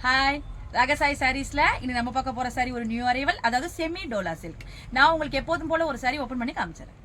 Hi ராகசாய் சாரீஸ்ல இன்னைக்கு நம்ம பார்க்க போற சாரி ஒரு நியூ அரைவல், அதாவது செமி டோலா சில்க். நான் உங்களுக்கு எப்போதும் போல ஒரு சாரி ஓபன் பண்ணி காமிச்சிடுறேன்.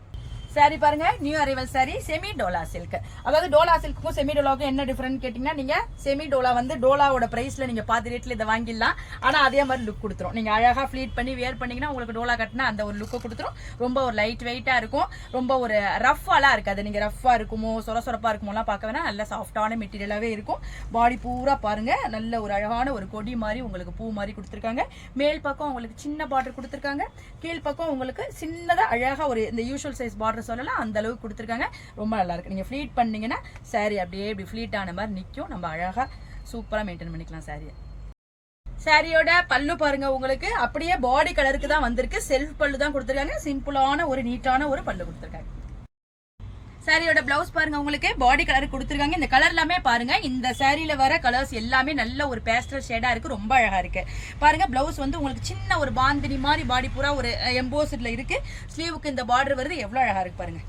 சாரி பாருங்க, new arrival sorry semi Dola silk. அதாவது டோலா சில்க்கும் செமி டோலாவுக்கும் என்ன டிஃபரெண்ட் கேட்டீங்கன்னா, நீங்க செமி டோலா வந்து டோலாவோட பிரைஸ்ல நீங்க பாதி ரேட்ல இதை வாங்கிடலாம். ஆனா அதே மாதிரி லுக் கொடுத்துரும். நீங்க அழகா ஃபிளீட் பண்ணி வியர் பண்ணீங்கன்னா உங்களுக்கு டோலா கட்டினா அந்த ஒரு லுக்கை கொடுத்துரும். ரொம்ப ஒரு லைட் வெயிட்டா இருக்கும், ரொம்ப ஒரு ரஃப்பாலாம் இருக்காது. நீங்க ரஃப்பா இருக்குமோ சொரசொரப்பா இருக்குமோலாம் பார்க்க வேணா, நல்ல சாஃப்டான மெட்டீரியலாவே இருக்கும். பாடி பூரா பாருங்க, நல்ல ஒரு அழகான ஒரு கொடி மாதிரி உங்களுக்கு பூ மாதிரி கொடுத்துருக்காங்க. மேல் பக்கம் உங்களுக்கு சின்ன பார்டர் கொடுத்துருக்காங்க, கீழ் பக்கம் உங்களுக்கு சின்னதா அழகா ஒரு இந்த யூஷுவல் சைஸ் பார்டர் சொல்லலாம், அந்த அளவுக்கு கொடுத்துருக்காங்க. ரொம்ப நல்லா இருக்கு. நீங்க ஃபிளீட் பண்ணீங்கன்னா சாரி அப்படியே இப்படி ஃபிளீட் ஆன மாதிரி நிற்கும். நம்ம அழகா சூப்பரா மெயின்டைன் பண்ணிக்கலாம் சாரியை. சாரியோட பல்லு பாருங்க, உங்களுக்கு அப்படியே பாடி கலருக்கு தான் வந்திருக்கு. செல்ஃப் பல்லு தான் கொடுத்துருக்காங்க. சிம்பிளான ஒரு நீட்டான ஒரு பல்லு கொடுத்துருக்காங்க. சாரியோட பிளவுஸ் பாருங்க, உங்களுக்கு பாடி கலர் கொடுத்துருக்காங்க. இந்த கலர் எல்லாமே பாருங்க, இந்த சாரியில வர கலர்ஸ் எல்லாமே நல்ல ஒரு பேஸ்டல் ஷேடா இருக்கு. ரொம்ப அழகா இருக்கு பாருங்க. பிளவுஸ் வந்து உங்களுக்கு சின்ன ஒரு பாந்தினி மாதிரி பாடி பூரா ஒரு எம்போஸ்ட்ல இருக்கு. ஸ்லீவுக்கு இந்த பார்டர் வருது, எவ்வளவு அழகா இருக்கு பாருங்க.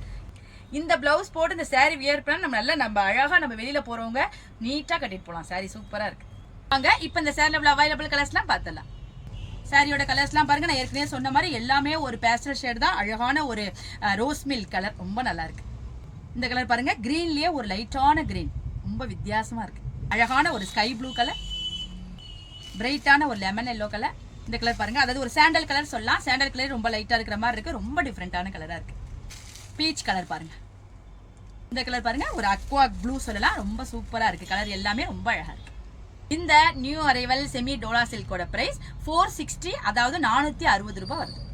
இந்த பிளவுஸ் போட்டு இந்த சாரி வியர் பண்ணா நம்ம அழகா நம்ம வெளியில போறவங்க நீட்டா கட்டிட்டு போலாம். சாரி சூப்பரா இருக்கு. வாங்க இப்ப இந்த சாரில அவைலபிள் கலர்ஸ்லாம் பார்த்தலாம். சாரியோட கலர்ஸ்லாம் பாருங்க, நான் ஏற்கனவே சொன்ன மாதிரி எல்லாமே ஒரு பேஸ்டல் ஷேட் தான். அழகான ஒரு ரோஸ் மில்க் கலர், ரொம்ப நல்லா இருக்கு. இந்த கலர் பாருங்க, கிரீன்லயே ஒரு லைட்டான கிரீன், ரொம்ப வித்தியாசமா இருக்கு. அழகான ஒரு ஸ்கை ப்ளூ கலர், பிரைட்டான ஒரு லெமன் எல்லோ கலர். இந்த கலர் பாருங்க, அதாவது ஒரு சாண்டல் கலர் சொல்லலாம். சாண்டல் கலர் ரொம்ப லைட்டா இருக்கிற மாதிரி இருக்கு, ரொம்ப டிஃப்ரெண்டான கலரா இருக்கு. பீச் கலர் பாருங்க, இந்த கலர் பாருங்க ஒரு அக்வா ப்ளூ சொல்லலாம், ரொம்ப சூப்பரா இருக்கு. கலர் எல்லாமே ரொம்ப அழகா இருக்கு. இந்த நியூ அரைவல் செமி டோலா சில்கோட பிரைஸ் 460, அதாவது 460 ரூபாய் வருது.